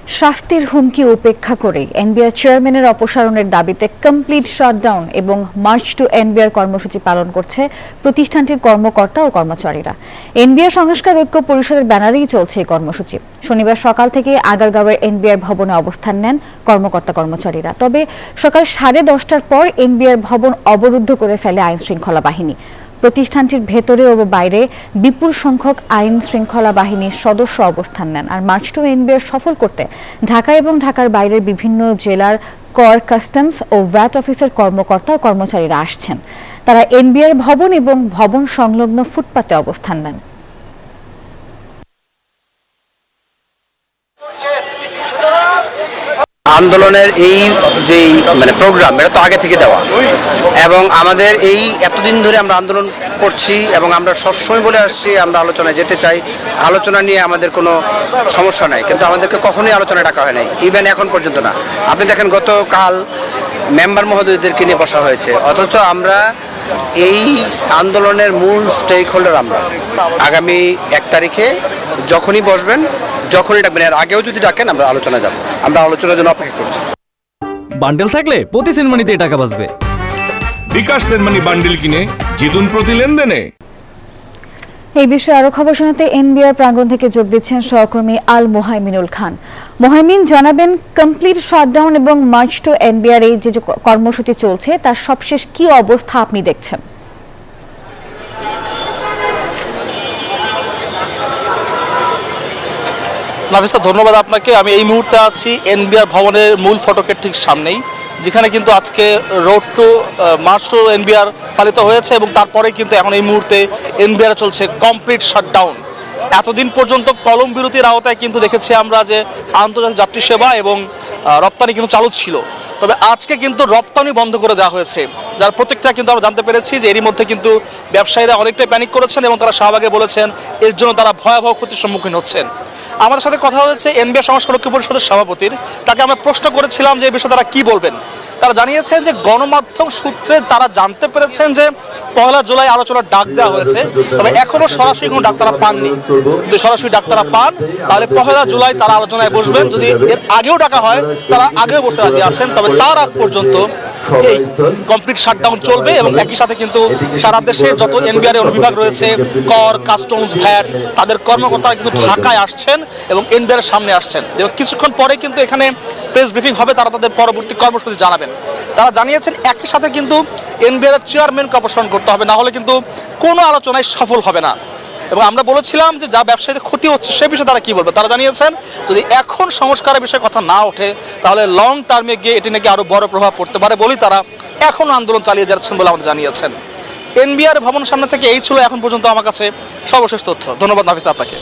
শাস্তির হুমকি উপেক্ষা করে এনবিআর চেয়ারম্যানের অপসারণের দাবিতে কমপ্লিট শাটডাউন এবং মার্চ টু এনবিআর কর্মসূচি পালন করছে প্রতিষ্ঠানটির কর্মকর্তা ও কর্মচারীরা। এনবিআর সংস্কার ঐক্য পরিষদের ব্যানারেই চলছে এই কর্মসূচি। শনিবার সকাল থেকে আগারগাঁওয়ের এনবিআর ভবনে অবস্থান নেন কর্মকর্তা কর্মচারীরা। তবে সকাল 10:30টার পর এনবিআর ভবন অবরুদ্ধ করে ফেলে আইন শৃঙ্খলা বাহিনী। প্রতিষ্ঠানটির ভেতরে ও বাইরে বিপুল সংখ্যক আইন শৃঙ্খলা বাহিনীর সদস্য অবস্থান নেন। আর মার্চ টু এনবিআর সফল করতে ঢাকা এবং ঢাকার বাইরের বিভিন্ন জেলার কর, কাস্টমস ও ভ্যাট অফিসের কর্মকর্তা ও কর্মচারীরা আসছেন। তারা এনবিআর ভবন এবং ভবন সংলগ্ন ফুটপাতে অবস্থান নেন। আন্দোলনের এই যে প্রোগ্রাম, এটা তো আগে থেকে দেওয়া, এবং আমাদের এই এতদিন ধরে আমরা আন্দোলন করছি এবং আমরা সবসময় বলে আসছি আমরা আলোচনায় যেতে চাই, আলোচনা নিয়ে আমাদের কোনো সমস্যা নাই, কিন্তু আমাদেরকে কখনোই আলোচনায় ডাকা হয় নাই, ইভেন এখন পর্যন্ত না। আপনি দেখেন গতকাল মেম্বার মহোদয়দেরকে নিয়ে বসা হয়েছে, অথচ আমরা এই আন্দোলনের মূল স্টেক হোল্ডার আমরা। আগামী 1 তারিখে যখনই বসবেন, যখনই ডাকবেন, এর আগেও যদি ডাকেন আমরা আলোচনা যাব, আমরা আলোচনার জন্য অপেক্ষা করছি। বান্ডেল থাকলে প্রতি সেনমানিতে টাকা বাঁচবে। বিকাশ সেনমানি বান্ডেল কিনে জিতুন প্রতি লেনদেনে। এই বিষয়ে আরো খবর শোনাতে এনবিআর প্রাঙ্গণ থেকে যোগ দিচ্ছেন সহকর্মী আল মোহাইমিনুল খান। মোহাইমিন, জানাবেন কমপ্লিট শাটডাউন এবং মার্চ টু এনবিআর এই যে কর্মসূচি চলছে তার সবশেষ কি অবস্থা আপনি দেখছেন? নাফিসা, ধন্যবাদ আপনাকে। আমি এই মুহূর্তে আছি এনবিআর ভবনের মূল ফটকের ঠিক সামনেই, যেখানে কিন্তু আজকে road to march to NBR পালিত হয়েছে এবং তারপরে কিন্তু এখন এই মুহূর্তে এনবিআর চলছে কমপ্লিট শাটডাউন। এতদিন পর্যন্ত কলম বিরতির আওতায় কিন্তু দেখেছি আমরা যে আন্তর্জাতিক যাত্রী সেবা এবং রপ্তানি কিন্তু চালু ছিল, তবে আজকে কিন্তু রপ্তানি বন্ধ করে দেওয়া হয়েছে, যার প্রত্যেকটা কিন্তু আমরা জানতে পেরেছি যে এরই মধ্যে কিন্তু ব্যবসায়ীরা অনেকটাই প্যানিক করেছেন এবং তারা শাহবাগে বলেছেন এর জন্য তারা ভয়াবহ ক্ষতির সম্মুখীন হচ্ছেন। আমাদের সাথে কথা হয়েছে এনবিআর সংস্কার ঐক্য পরিষদের সভাপতির। তাকে আমরা প্রশ্ন করেছিলাম যে এই বিষয়ে তারা কি বলবেন। তারা জানিয়েছেন যে গণমাধ্যম সূত্রে তারা জানতে পেরেছেন যে 1 জুলাই আলোচনার ডাক দেওয়া হয়েছে, তবে এখনো সরাসরি কোনো ডাক তারা পাননি। যদি সরাসরি ডাক তারা পান তাহলে 1 জুলাই তারা আলোচনায় বসবেন। যদি এর আগেও ডাকা হয় তারা আগেও বসতে রাজি আছেন, তবে তার আগ পর্যন্ত এই কমপ্লিট শাটডাউন চলবে। এবং একই সাথে কিন্তু সারা দেশে যত এনবিআর অনুবিভাগ রয়েছে, কর, কাস্টমস, ভ্যাট, তাদের কর্মকর্তারা কিন্তু ঢাকায় আসছেন এবং এনবিআর সামনে আসছেন এবং কিছুক্ষণ পরে কিন্তু এখানে প্রেস ব্রিফিং হবে, তারা তাদের পরবর্তী কর্মসূচি জানাবেন। তারা জানিয়েছেন একই সাথে কিন্তু এনবিআর চেয়ারম্যানকে অপসারণ করতে হবে, না হলে কিন্তু কোনো আলোচনায় সফল হবে না। এবং আমরা বলেছিলাম যে যা ব্যবসায়ীদের ক্ষতি হচ্ছে সে বিষয়ে তারা কি বলবে। তারা জানিয়েছেন যদি এখন সংস্কারের বিষয়ে কথা না ওঠে তাহলে লং টার্মে গিয়ে এটি নাকি আরও বড় প্রভাব পড়তে পারে বলেই তারা এখনও আন্দোলন চালিয়ে যাচ্ছেন বলে আমাদের জানিয়েছেন। এনবিআর ভবনের সামনে থেকে এই ছিল এখন পর্যন্ত আমার কাছে সর্বশেষ তথ্য। ধন্যবাদ নাফিসা আপনাকে।